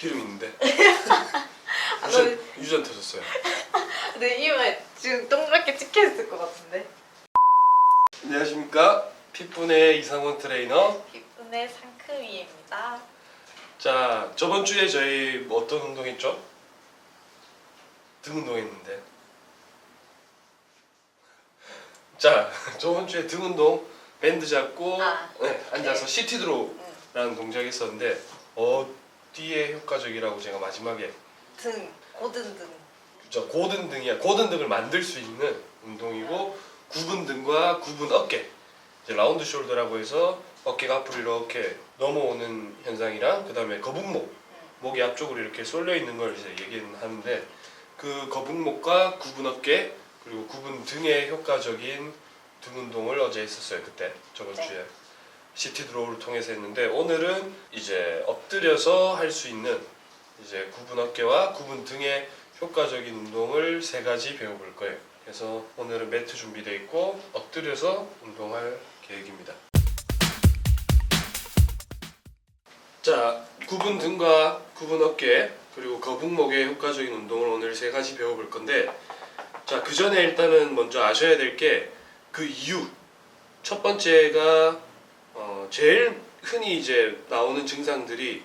기름 있는데. 아, 너 유전 터졌어요. 내 이마에 지금 동그랗게 찍혀있을 것 같은데. 안녕하십니까. 핏분의 이상원 트레이너. 핏분의 상큼이입니다. 자, 저번 주에 저희 뭐 어떤 운동했죠? 등 운동했는데. 자, 저번 주에 등 운동 밴드 잡고 앉아서 시티 드로우라는 동작이 있었는데 어디에 효과적이라고 제가 마지막에 등, 고든 등. 그렇죠. 고든 등이야. 고든 등을 만들 수 있는 운동이고 굽은 등과 굽은 어깨, 이제 라운드 숄더라고 해서 어깨가 앞으로 이렇게 넘어오는 현상이랑 그 다음에 거북목, 목이 앞쪽으로 이렇게 쏠려 있는 걸 이제 얘기는 하는데 그 거북목과 굽은 어깨 그리고 굽은 등에 효과적인 등 운동을 어제 했었어요. 그때 저번 주에 시티 드로우를 통해서 했는데 오늘은 이제 엎드려서 할 수 있는 이제 굽은 어깨와 굽은 등에 효과적인 운동을 3가지 배워볼 거예요. 그래서 오늘은 매트 준비되어 있고 엎드려서 운동할 계획입니다. 자, 굽은 등과 굽은 어깨 그리고 거북목의 효과적인 운동을 오늘 3가지 배워볼 건데 자, 그 전에 일단은 먼저 아셔야 될 게 그 이유. 첫 번째가 제일 흔히 이제 나오는 증상들이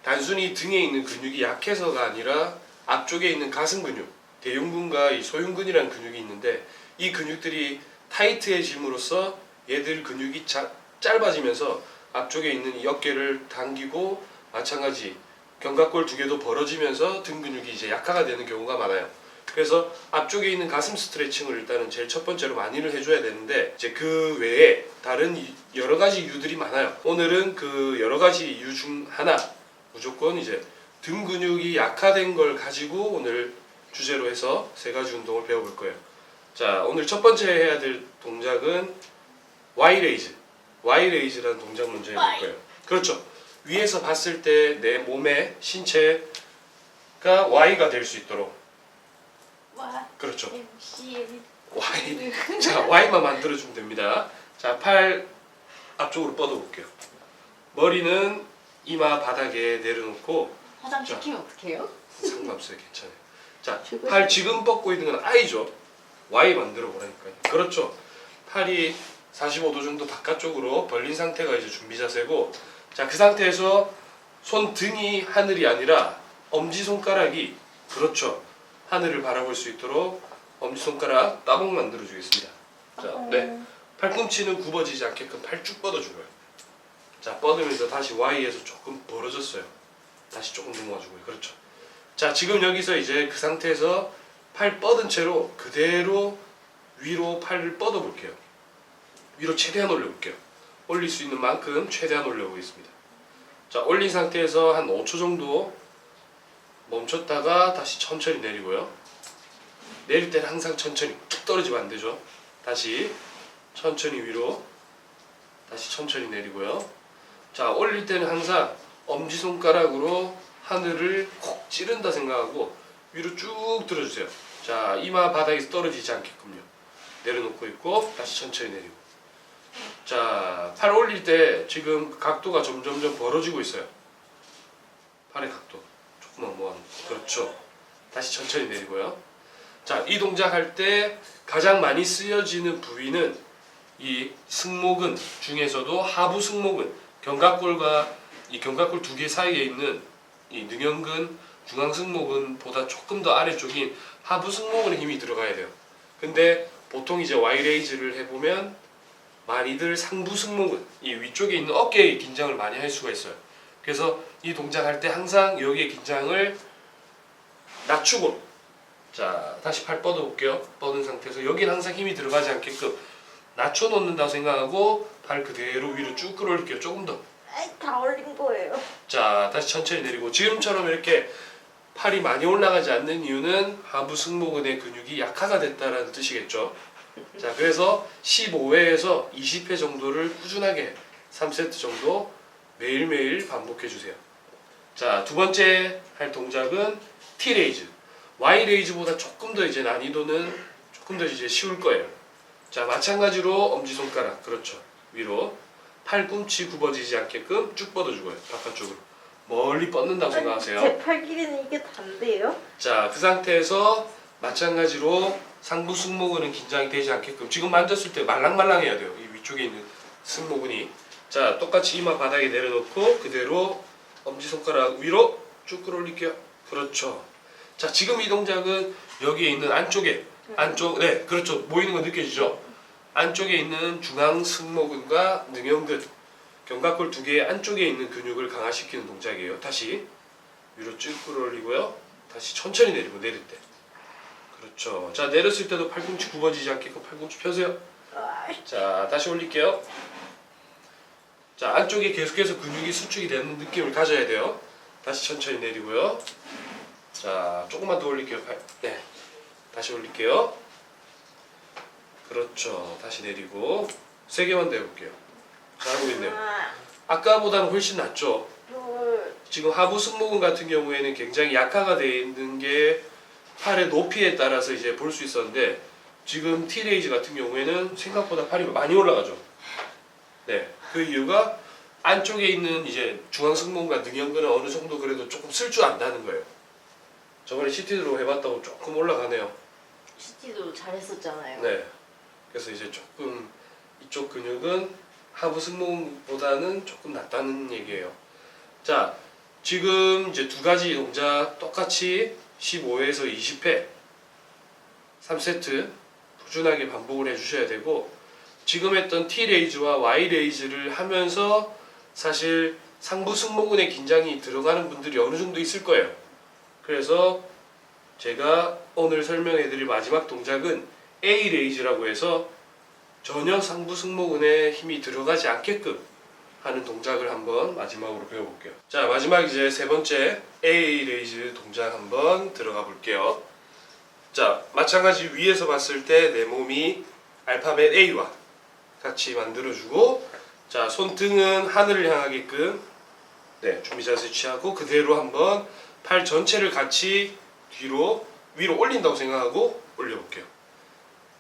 단순히 등에 있는 근육이 약해서가 아니라 앞쪽에 있는 가슴 근육, 대흉근과 이 소흉근이라는 근육이 있는데 이 근육들이 타이트해짐으로써 얘들 근육이 짧아지면서 앞쪽에 있는 이 어깨를 당기고 마찬가지 견갑골 2개도 벌어지면서 등 근육이 이제 약화가 되는 경우가 많아요. 그래서 앞쪽에 있는 가슴 스트레칭을 일단은 제일 첫 번째로 많이를 해줘야 되는데 이제 그 외에 다른 여러 가지 이유들이 많아요. 오늘은 그 여러 가지 이유 중 하나 무조건 이제 등 근육이 약화된 걸 가지고 오늘 주제로 해서 3가지 운동을 배워볼 거예요. 자, 오늘 첫 번째 해야 될 동작은 Y-레이즈. Y-레이즈라는 동작 먼저 해볼 거예요. 그렇죠. 위에서 봤을 때 내 몸의 신체가 Y가 될 수 있도록. 그렇죠. Y. 자, Y만 만들어주면 됩니다. 자, 팔 앞쪽으로 뻗어볼게요. 머리는 이마 바닥에 내려놓고 화장 시키면 어떡해요? 상관없어요. 괜찮아요. 자, 팔 지금 뻗고 있는 건 I죠. Y 만들어 보라니까요. 그렇죠. 팔이 45도 정도 바깥쪽으로 벌린 상태가 이제 준비 자세고 자, 그 상태에서 손 등이 하늘이 아니라 엄지손가락이 그렇죠. 하늘을 바라볼 수 있도록 엄지손가락 따봉 만들어 주겠습니다. 자, 네. 팔꿈치는 굽어지지 않게끔 팔 쭉 뻗어주고요. 자, 뻗으면서 다시 Y에서 조금 벌어졌어요. 다시 조금 넘어와주고요. 그렇죠. 자, 지금 여기서 이제 그 상태에서 팔 뻗은 채로 그대로 위로 팔을 뻗어 볼게요. 위로 최대한 올려볼게요. 올릴 수 있는 만큼 최대한 올려보겠습니다. 자, 올린 상태에서 한 5초 정도 멈췄다가 다시 천천히 내리고요. 내릴 때는 항상 천천히 툭 떨어지면 안 되죠. 다시 천천히 위로 다시 천천히 내리고요. 자, 올릴 때는 항상 엄지손가락으로 하늘을 콕 찌른다 생각하고 위로 쭉 들어주세요. 자, 이마 바닥에서 떨어지지 않게끔요. 내려놓고 있고 다시 천천히 내리고. 자, 팔 올릴 때 지금 각도가 점점점 벌어지고 있어요. 팔의 각도 조금만 모아놓고. 그렇죠. 다시 천천히 내리고요. 자, 이 동작 할 때 가장 많이 쓰여지는 부위는 이 승모근 중에서도 하부 승모근, 견갑골과 이 견갑골 2개 사이에 있는 이 능형근, 중앙승모근보다 조금 더 아래쪽인 하부 승모근에 힘이 들어가야 돼요. 근데 보통 이제 Y-레이즈를 해보면 많이들 상부 승모근, 이 위쪽에 있는 어깨에 긴장을 많이 할 수가 있어요. 그래서 이 동작 할 때 항상 여기에 긴장을 낮추고 자, 다시 팔 뻗어 볼게요. 뻗은 상태에서 여기는 항상 힘이 들어가지 않게끔 낮춰 놓는다고 생각하고 팔 그대로 위로 쭉 끌어올릴게요. 조금 더. 다 올린 거예요. 자, 다시 천천히 내리고 지금처럼 이렇게 팔이 많이 올라가지 않는 이유는 하부 승모근의 근육이 약화가 됐다라는 뜻이겠죠. 자, 그래서 15회에서 20회 정도를 꾸준하게 3세트 정도 매일매일 반복해 주세요. 자, 두 번째 할 동작은 T-레이즈. Y-레이즈보다 조금 더 이제 난이도는 조금 더 이제 쉬울 거예요. 자, 마찬가지로 엄지손가락, 그렇죠. 위로 팔꿈치 굽어지지 않게끔 쭉 뻗어주고요. 바깥쪽으로 멀리 뻗는다고 생각하세요. 제 팔 길이는 이게 단데요? 자, 그 상태에서 마찬가지로 상부 승모근은 긴장이 되지 않게끔 지금 만졌을 때 말랑말랑해야 돼요. 이 위쪽에 있는 승모근이. 자, 똑같이 이마 바닥에 내려놓고 그대로 엄지손가락 위로 쭉 끌어올릴게요. 그렇죠. 자, 지금 이 동작은 여기에 있는 네, 그렇죠. 모이는 거 느껴지죠? 안쪽에 있는 중앙 승모근과 능형근, 견갑골 두 개의 안쪽에 있는 근육을 강화시키는 동작이에요. 다시 위로 쭉 끌어올리고요. 다시 천천히 내리고 내릴 때. 그렇죠. 자, 내렸을 때도 팔꿈치 굽어지지 않게끔 팔꿈치 펴세요. 자, 다시 올릴게요. 자, 안쪽에 계속해서 근육이 수축이 되는 느낌을 가져야 돼요. 다시 천천히 내리고요. 자, 조금만 더 올릴게요. 네, 다시 올릴게요. 그렇죠. 다시 내리고 3개만 더 해볼게요. 잘하고 있네요. 아까보다는 훨씬 낫죠. 지금 하부 승모근 같은 경우에는 굉장히 약화가 되어 있는 게 팔의 높이에 따라서 이제 볼 수 있었는데 지금 T레이즈 같은 경우에는 생각보다 팔이 많이 올라가죠. 네, 그 이유가 안쪽에 있는 이제 중앙 승모근과 능형근은 어느 정도 그래도 조금 쓸 줄 안다는 거예요. 저번에 CT로 해봤다고 조금 올라가네요. CT도 잘했었잖아요. 네, 그래서 이제 조금 이쪽 근육은 하부 승모근보다는 조금 낫다는 얘기예요. 자, 지금 이제 두 가지 동작 똑같이 15회에서 20회 3세트 꾸준하게 반복을 해주셔야 되고 지금 했던 T레이즈와 Y레이즈를 하면서 사실 상부 승모근에 긴장이 들어가는 분들이 어느 정도 있을 거예요. 그래서 제가 오늘 설명해드릴 마지막 동작은 A레이즈라고 해서 전혀 상부 승모근에 힘이 들어가지 않게끔 하는 동작을 한번 마지막으로 배워볼게요. 자, 마지막 이제 세 번째 A레이즈 동작 한번 들어가 볼게요. 자, 마찬가지 위에서 봤을 때 내 몸이 알파벳 A와 같이 만들어주고 자, 손등은 하늘을 향하게끔 네, 준비 자세 취하고 그대로 한번 팔 전체를 같이 뒤로 위로 올린다고 생각하고 올려볼게요.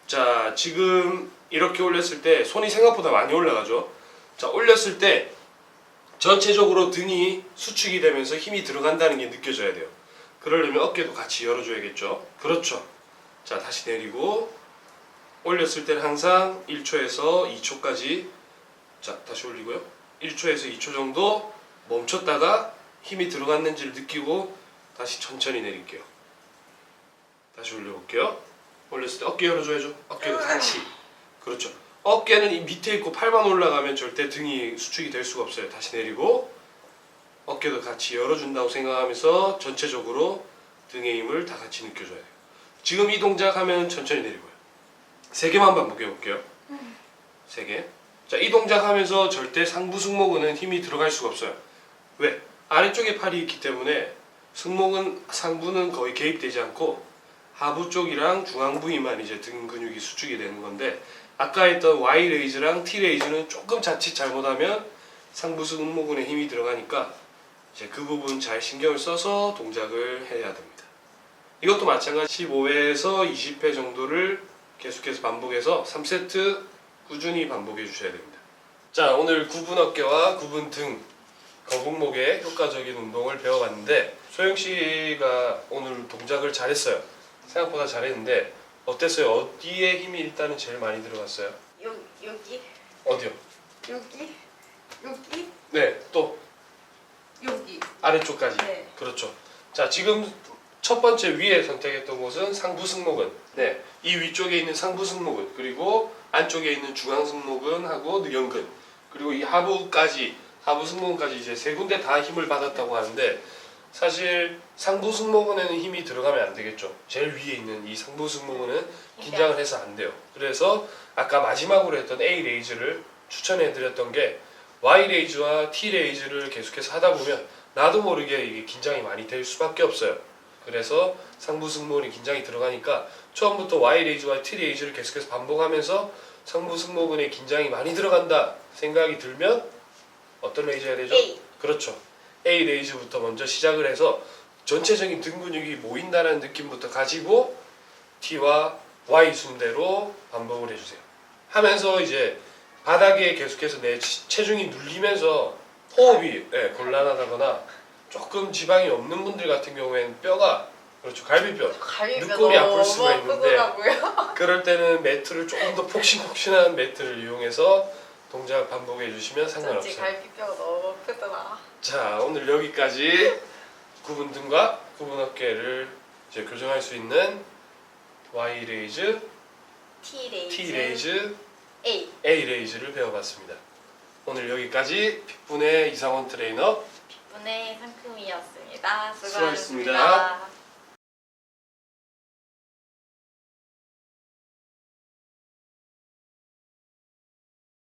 자, 지금 이렇게 올렸을 때 손이 생각보다 많이 올라가죠. 자, 올렸을 때 전체적으로 등이 수축이 되면서 힘이 들어간다는 게 느껴져야 돼요. 그러려면 어깨도 같이 열어줘야겠죠. 그렇죠. 자, 다시 내리고 올렸을 때는 항상 1초에서 2초까지 자, 다시 올리고요. 1초에서 2초 정도 멈췄다가 힘이 들어갔는지를 느끼고 다시 천천히 내릴게요. 다시 올려볼게요. 올렸을 때 어깨 열어줘야죠. 어깨도 같이. 그렇죠. 어깨는 이 밑에 있고 팔만 올라가면 절대 등이 수축이 될 수가 없어요. 다시 내리고 어깨도 같이 열어준다고 생각하면서 전체적으로 등의 힘을 다 같이 느껴줘야 돼요. 지금 이 동작 하면 천천히 내리고요. 3개만 반복해 볼게요. 3개. 자, 이 동작 하면서 절대 상부 승모근은 힘이 들어갈 수가 없어요. 왜? 아래쪽에 팔이 있기 때문에 승모근 상부는 거의 개입되지 않고 하부 쪽이랑 중앙 부위만 이제 등 근육이 수축이 되는 건데 아까 했던 Y 레이즈랑 T 레이즈는 조금 자칫 잘못하면 상부 승모근에 힘이 들어가니까 이제 그 부분 잘 신경을 써서 동작을 해야 됩니다. 이것도 마찬가지 15회에서 20회 정도를 계속해서 반복해서 3세트 꾸준히 반복해 주셔야 됩니다. 자, 오늘 구분 어깨와 구분 등 거북목의 효과적인 운동을 배워봤는데 소영 씨가 오늘 동작을 잘했어요. 생각보다 잘했는데 어땠어요? 어디에 힘이 일단은 제일 많이 들어갔어요? 여기 어디요? 여기 여기 네, 또 여기. 아래쪽까지. 네. 그렇죠. 자, 지금 첫 번째 위에 선택했던 곳은 상부 승모근. 네, 이 위쪽에 있는 상부 승모근 그리고 안쪽에 있는 중앙 승모근하고 능형근 그리고 이 하부까지 하부 승모근까지 이제 세 군데 다 힘을 받았다고 하는데 사실 상부 승모근에는 힘이 들어가면 안 되겠죠. 제일 위에 있는 이 상부 승모근은 긴장을 해서 안 돼요. 그래서 아까 마지막으로 했던 A 레이즈를 추천해 드렸던 게 Y 레이즈와 T 레이즈를 계속해서 하다 보면 나도 모르게 이게 긴장이 많이 될 수밖에 없어요. 그래서 상부 승모근이 긴장이 들어가니까 처음부터 Y 레이즈와 T 레이즈를 계속해서 반복하면서 상부 승모근에 긴장이 많이 들어간다 생각이 들면 어떤 레이즈 해야 되죠? A. 그렇죠. A 레이즈부터 먼저 시작을 해서 전체적인 등 근육이 모인다는 느낌부터 가지고 T와 Y 순대로 반복을 해주세요. 하면서 이제 바닥에 계속해서 내 체중이 눌리면서 호흡이 곤란하다거나 조금 지방이 없는 분들 같은 경우에는 뼈가 그렇죠 갈비뼈 갈비뼈 눈꼬리 아플 너무 수가 있는데 아프더라고요. 그럴 때는 매트를 조금 더 폭신폭신한 매트를 이용해서 동작 반복해 주시면 전지 상관없어요. 갈비뼈가 너무 아프더라. 자 오늘 여기까지 구분 등과 구분 어깨를 이제 교정할 수 있는 Y 레이즈, T T 레이즈, A. A 레이즈를 배워봤습니다. 오늘 여기까지 픽분의 이상원 트레이너 분의 상큼이었습니다. 수고하셨습니다. 수고하셨습니다.